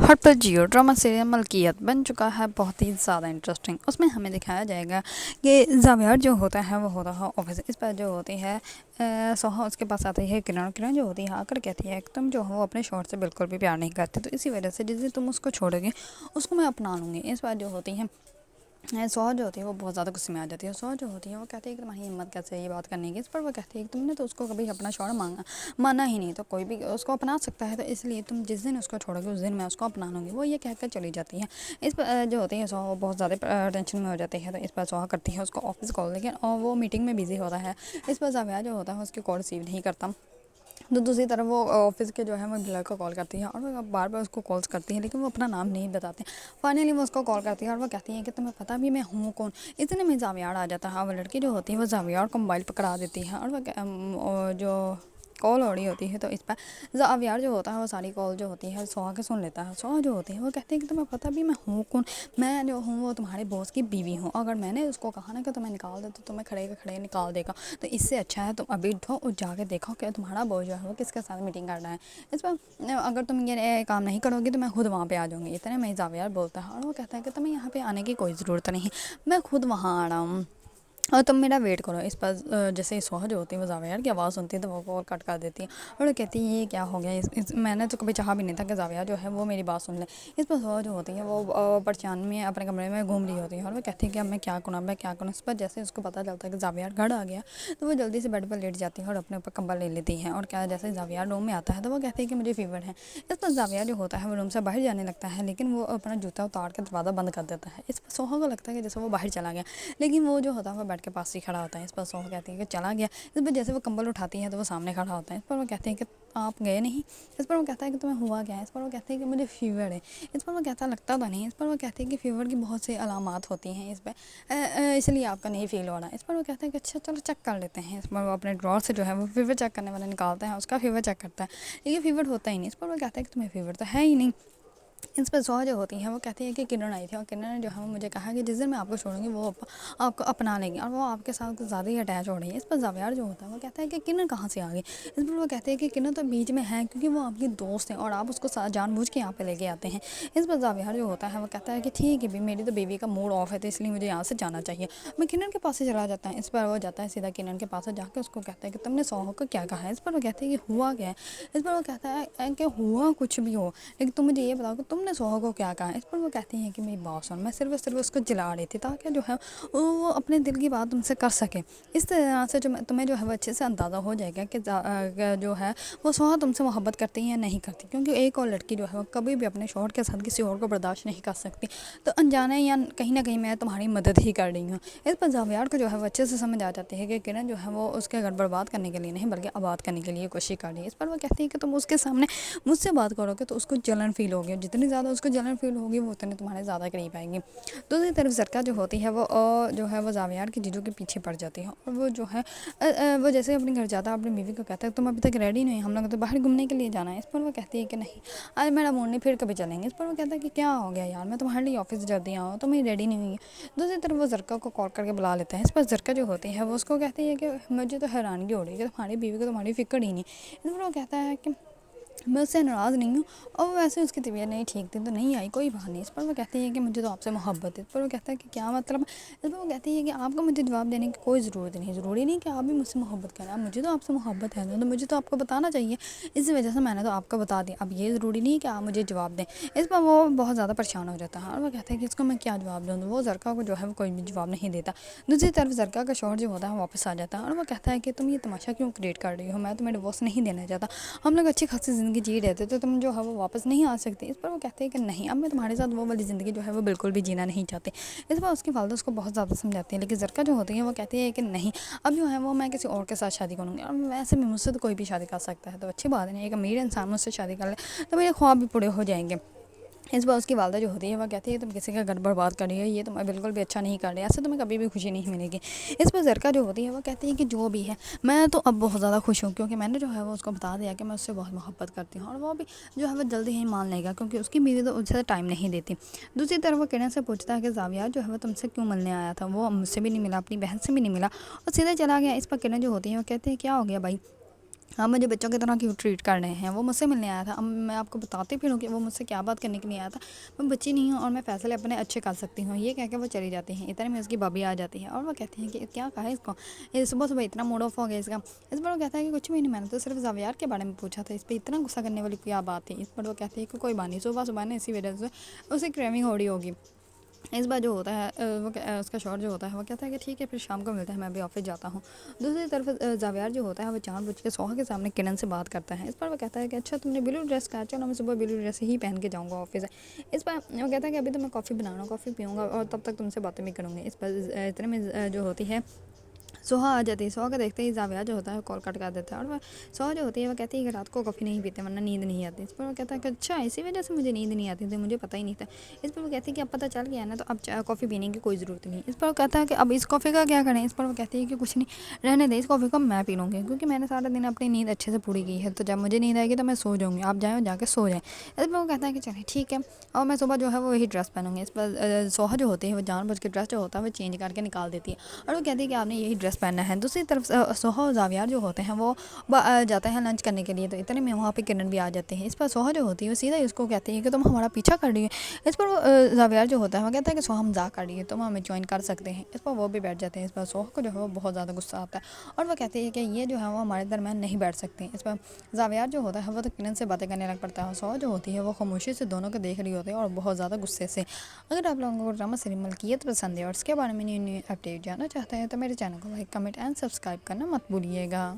Hot पर जियो drama serial मलकियत बन चुका है बहुत ही ज़्यादा इंटरेस्टिंग। उसमें हमें दिखाया जाएगा कि जावियार जो होता है वो होता है ऑफिस। इस पर जो होती है सोहा उसके पास आती है। किरण किरण जो होती है आकर कहती है कि तुम जो हो अपने शौहर से बिल्कुल भी प्यार नहीं करते, तो इसी वजह से जिस दिन तुम उसको छोड़ोगे उसको मैं अपना लूँगी। इस बार जो होती है सोहा जो होती है वो बहुत ज़्यादा गुस्से में आ जाती है। सोहा जो होती है वो कहती है कि तुम्हारी हिम्मत कैसे ये बात करने की। इस पर वो कहती है कि तुमने तो उसको कभी अपना शौहर माना ही नहीं, तो कोई भी उसको अपना सकता है, तो इसलिए तुम जिस दिन उसको छोड़ोगे उस दिन मैं उसको अपना लूँगी। वो ये कहकर चली जाती है। इस पर जो होती है सोहा बहुत ज़्यादा टेंशन में हो जाती है, तो इस पर सोहा करती है उसको ऑफिस कॉल, लेकिन वो मीटिंग में बिजी होता है। इस पर जाविया जो होता है उसकी कॉल रिसीव नहीं करता। तो दूसरी तरफ वो ऑफिस के जो है वो एम्प्लॉय को कॉल करती है और वो बार बार उसको कॉल्स करती है, लेकिन वो अपना नाम नहीं बताते। फाइनली वो उसको कॉल करती है और वो कहती है कि तुम्हें पता भी मैं हूँ कौन। इतने में जावियार आ जाता है। वो लड़की जो होती है वो जावियार को मोबाइल पकड़ा देती है और वो जो कॉल हो रही होती है, तो इस पर जावियार जो होता है वो सारी कॉल जो होती है सोहा के सुन लेता है। सोहा जो होती है वो कहती है कि तुम्हें पता भी मैं हूँ कौन। मैं जो हूँ वो तुम्हारे बॉस की बीवी हूँ। अगर मैंने उसको कहा ना कि तुम्हें निकाल दे तो तुम्हें खड़े के खड़े निकाल देगा। तो इससे अच्छा है तुम अभी उठो और जाके देखो कि तुम्हारा बॉस जो है वो किसके साथ मीटिंग कर रहा है। इस पर अगर तुम ये काम नहीं करोगी तो मैं खुद वहाँ पे आ जाऊँगी। इतने में जावियार बोलता है और वो कहता है कि तुम्हें यहाँ पे आने की कोई ज़रूरत नहीं, मैं खुद वहाँ आ रहा हूँ और तुम मेरा वेट करो। इस पर जैसे सोहा जो होती है वो जावियार की आवाज़ सुनती है तो वो कॉल कट कर देती है और वो कहती है ये क्या हो गया। मैंने तो कभी चाहा भी नहीं था कि जावियार जो है वो मेरी बात सुन ले। इस पर सोहा जो होती है वो परेशान में अपने कमरे में घूम रही होती है और वो कहती है कि अब मैं क्या करूँ, मैं क्या करूँ। इस पर जैसे उसको पता चलता है कि जावियार घर आ गया तो वो जल्दी से बेड पर लेट जाती है और अपने ऊपर कंबल ले लेती है। और क्या जैसे जावियार रूम में आता है तो वो कहती है कि मुझे फीवर है। इस पर जावियार जो होता है वो रूम से बाहर जाने लगता है, लेकिन वो अपना जूता उतार के दरवाज़ा बंद कर देता है। इस पर सोहा को लगता है कि जैसे वो बाहर चला गया, लेकिन वो जो होता है वो बेड के पास ही खड़ा होता है। इस पर सोहा कहती है कि चला गया। इस पर जैसे वो कंबल उठाती है तो वो सामने खड़ा होता है। इस पर वो कहते हैं कि आप गए नहीं। इस पर वो कहता है कि तुम्हें हुआ क्या है। इस पर वो कहते हैं कि मुझे फीवर है। इस पर वो कहता लगता तो नहीं। इस पर वो कहते हैं कि फ़ीवर की बहुत सी अलामात होती हैं इस पर, इसलिए आपका नहीं फील हो रहा है। इस पर वो कहते हैं कि अच्छा चलो चेक कर लेते हैं। इस पर वो अपने ड्रॉर से जो है वो फीवर चेक करने वाला निकालता है, उसका फीवर चेक करता है, लेकिन फीवर होता ही नहीं। इस पर वो कहता है कि तुम्हें फीवर तो है ही नहीं। इस पर सोहा जो होती है वो कहती है कि किरण आई थी और किरण ने जो है वो मुझे कहा कि जिस दिन मैं आपको छोड़ूंगी वो आपको अपना लेंगी और वो आपके साथ कुछ ज़्यादा ही अटैच हो रही है। इस पर जावियार जो होता है वो कहता है कि किरण कहाँ से आ गई। इस पर वो कहते हैं कि किरण तो बीच में है क्योंकि वो आपकी दोस्त है और आप उसको जानबूझ के यहाँ पे लेके आते हैं। इस पर जावियार जो होता है वो कहता है कि ठीक है भी, मेरी तो बेबी का मूड ऑफ है तो इसलिए मुझे यहाँ से जाना चाहिए। मैं किरण के पास से चला जाता है। इस पर वो जाता है सीधा किरण के पास से जाकर उसको कहता है कि तुमने सोहा को क्या कहा है। इस पर वो कहते हैं कि हुआ क्या है। इस पर वो कहता है कि हुआ कुछ भी हो, लेकिन तुम मुझे ये बताओ कि तुमने सोहा को क्या कहा। इस पर वो कहती हैं कि मेरी बात सुन, मैं सिर्फ और सिर्फ उसको जला रही थी ताकि जो है वो अपने दिल की बात तुमसे कर सके। इस तरह से जो तुम्हें जो है वो अच्छे से अंदाज़ा हो जाएगा कि जो है वो सोहा तुमसे मोहब्बत करती है या नहीं करती, क्योंकि एक और लड़की जो है वो कभी भी अपने शौहर के साथ किसी और को बर्दाश्त नहीं कर सकती। तो अनजाने या कहीं ना कहीं मैं तुम्हारी मदद ही कर रही हूँ। इस पर जावियार को जो है वो अच्छे से समझ आ जाती है कि किरण जो है वो उसके घर बर्बाद करने के लिए नहीं बल्कि आबाद करने के लिए कोशिश कर रही है। इस पर वो कहती है कि तुम उसके सामने मुझसे बात करोगे तो उसको जलन फील होगी, जितनी ज़्यादा उसको जलन फील होगी वो उतने तुम्हारे ज़्यादा करीब आएंगे। दूसरी तरफ जरका जो होती है वो जो है वो जावियार की जीजू के पीछे पड़ जाती है और वो जो है वो जैसे अपने घर जाता है अपनी बीवी को कहता है तुम अभी तक रेडी नहीं, हम लोग तो बाहर घूमने के लिए जाना है। इस पर वो कहती है कि नहीं आज मेरा मूड नहीं, फिर कभी चलेंगे। इस पर वो कहता है कि क्या हो गया यार, मैं तुम्हारे लिए ऑफिस जल्दी आऊँ तो मैं रेडी नहीं हुई है। दूसरी तरफ वो जरका को कॉल करके बुला लेता है। इस पर जरका जो होती है वो उसको कहती है कि मुझे तो हैरानगी हो रही है कि तुम्हारी बीवी को तुम्हारी फिक्र ही नहीं। इस पर वो कहता है कि मैं उससे नाराज़ नहीं हूँ और वैसे उसकी तबीयत नहीं ठीक थी तो नहीं आई, कोई बात नहीं। इस पर वो कहती है कि मुझे तो आपसे मोहब्बत है। इस पर वो कहता है कि क्या मतलब। इस पर वो कहती है कि आपको मुझे जवाब देने की कोई ज़रूरत नहीं, ज़रूरी नहीं कि आप भी मुझसे मोहब्बत करें, मुझे तो आपसे मोहब्बत है तो मुझे तो आपको बताना चाहिए, इसी वजह से मैंने तो आपको बता दिया। अब ये ज़रूरी नहीं कि आप मुझे जवाब दें। इस पर वो बहुत ज़्यादा परेशान हो जाता है और वो कहता है कि इसको मैं क्या जवाब दूँ। वो जरका को जो है वो कोई भी जवाब नहीं देता। दूसरी तरफ जरका का शौहर जो होता है वापस आ जाता है और वो कहता है कि तुम ये तमाशा क्यों क्रिएट कर रही हो, मैं तुम्हें डिवोर्स नहीं देना चाहता, हम लोग अच्छी खासी ज़िंदगी जी रहे थे तो तुम जो है वो वापस नहीं आ सकते। इस पर वो कहते हैं कि नहीं, अब मैं तुम्हारे साथ वो वाली ज़िंदगी जो है वो बिल्कुल भी जीना नहीं चाहती। इस पर उसकी वालदा उसको बहुत ज़्यादा समझाती है, लेकिन जरका जो होती है वो कहती है कि नहीं, अब जो है वो मैं किसी और के साथ शादी करूँगी और वैसे भी मुझसे तो कोई भी शादी कर सकता है तो अच्छी बात नहीं, एक अमीर इंसान मुझसे शादी कर ले तो मेरे ख्वाब भी पूरे हो जाएंगे। इस बार उसकी वालदा जो होती है वो कहती है तुम किसी का घर बर्बाद कर रही हो, ये तुम्हें बिल्कुल भी अच्छा नहीं कर रही, ऐसे तुम्हें कभी भी खुशी नहीं मिलेगी। इस पर जरका जो होती है वो कहती है कि जो भी है मैं तो अब बहुत ज़्यादा खुश हूँ क्योंकि मैंने जो है वो उसको बता दिया कि मैं उससे बहुत मोहब्बत करती हूँ और वो भी जो है वो जल्दी ही मान लेगा क्योंकि उसकी बीवी तो उससे टाइम नहीं देती। दूसरी तरफ वो किरण से पूछता है कि जाविया जो है वो तुमसे क्यों मिलने आया था, वो मुझसे भी नहीं मिला, अपनी बहन से भी नहीं मिला और सीधे चला गया। इस पर किरण जो होती है वो कहती है क्या हो गया भाई, آپ مجھے بچوں کی طرح کیوں ٹریٹ کر رہے ہیں. وہ مجھ سے ملنے آیا تھا. اب میں آپ کو بتاتی پھروں کہ وہ مجھ سے کیا بات کرنے کے لیے آیا تھا. میں بچی نہیں ہوں اور میں فیصلے اپنے اچھے کر سکتی ہوں. یہ کہہ کے وہ چلی جاتی ہیں. اتنے میں اس کی بھابھی آ جاتی ہے اور وہ کہتی ہیں کہ کیا کہا ہے اس کو, یہ صبح صبح اتنا موڈ آف ہو گیا اس کا. اس پر وہ کہتا ہے کہ کچھ بھی نہیں, میں نے تو صرف زاویار کے بارے میں پوچھا تھا, اس پہ اتنا غصہ کرنے والی کیا بات تھی. اس پر وہ کہتی ہے کہ کوئی بات نہیں, صبح صبح نے اسی وجہ سے اسے کریونگ ہو رہی ہوگی. اس بار جو ہوتا ہے وہ اس کا شوہر جو ہوتا ہے وہ کہتا ہے کہ ٹھیک ہے پھر شام کو ملتا ہے, میں ابھی آفس جاتا ہوں. دوسری طرف زاویار جو ہوتا ہے وہ جان بوجھ کے سوہا کے سامنے کرن سے بات کرتا ہے. اس پر وہ کہتا ہے کہ اچھا تم نے بلو ڈریس کہا, چلو میں صبح بلو ڈریس ہی پہن کے جاؤں گا آفس. اس پر وہ کہتا ہے کہ ابھی تو میں کافی بنا رہا ہوں, کافی پیوں گا اور تب تک تم سے باتیں بھی کروں گی. اس پر اتنے میں جو ہوتی ہے سوہا آ جاتی ہے. سوہا کو دیکھتے ہی زاویار جو ہوتا ہے وہ کال کٹ کر دیتا ہے اور وہ سوہا جو ہوتی ہے وہ کہتی ہے کہ رات کو کافی نہیں پیتے ورنہ نیند نہیں آتی. اس پر وہ کہتا ہے کہ اچھا اسی وجہ سے مجھے نیند نہیں آتی تھی, مجھے پتہ ہی نہیں تھا. اس پر وہ کہتی ہے کہ اب پتہ چل گیا ہے نا, تو اب کافی پینے کی کوئی ضرورت نہیں. اس پر وہ کہتا ہے کہ اب اس کافی کا کیا کریں. اس پر وہ کہتی ہے کہ کچھ نہیں, رہنے دیں, اس کافی کو میں پی لوں گی کیونکہ میں نے سارا دن اپنی نیند اچھے سے پوری کی ہے. تو جب مجھے نیند آئے گی تو میں سو جاؤں گی, آپ جائیں جا کے سو جائیں. اس پر وہ کہتا ہے کہ چلیں ٹھیک ہے, اور میں صبح جو ہے وہ وہی ڈریس پہنوں گی. اس پر سوہا جو ہوتی ہے وہ جان بوجھ کے ڈریس جو ہوتا ہے وہ چینج کر کے نکال دیتی ہے اور وہ کہتی ہے کہ آپ نے یہی ڈریس پہننا ہے. دوسری طرف سوہا اور زاویار جو ہوتے ہیں وہ جاتے ہیں لنچ کرنے کے لیے. تو اتنے میں وہاں پہ کرن بھی آ جاتے ہیں. اس پر سوہا جو ہوتی ہے وہ سیدھا اس کو کہتی ہے کہ تم ہمارا پیچھا کر رہی ہے. اس پر وہ زاویار جو ہوتا ہے وہ کہتا ہے کہ سوہا مذاق کر رہی ہے, تم ہمیں جوائن کر سکتے ہیں. اس پر وہ بھی بیٹھ جاتے ہیں. اس پر سوہا کو جو ہے وہ بہت زیادہ غصہ آتا ہے اور وہ کہتے ہیں کہ یہ جو ہے وہ ہمارے درمیان نہیں بیٹھ سکتے. اس پر زاویار جو ہوتا ہے وہ تو کرن سے باتیں کرنے لگ پڑتا ہے. سوہا جو ہوتی ہے وہ خاموشی سے دونوں کو دیکھ رہی ہوتی ہے اور بہت زیادہ غصے سے. اگر آپ لوگوں کو ڈرامہ سری ملکیت پسند ہے اور اس کے بارے میں نیو اپڈیٹ جانا چاہتے ہیں تو میرے چینل کو لائک, کمنٹ اینڈ سبسکرائب کرنا مت بھولیے گا.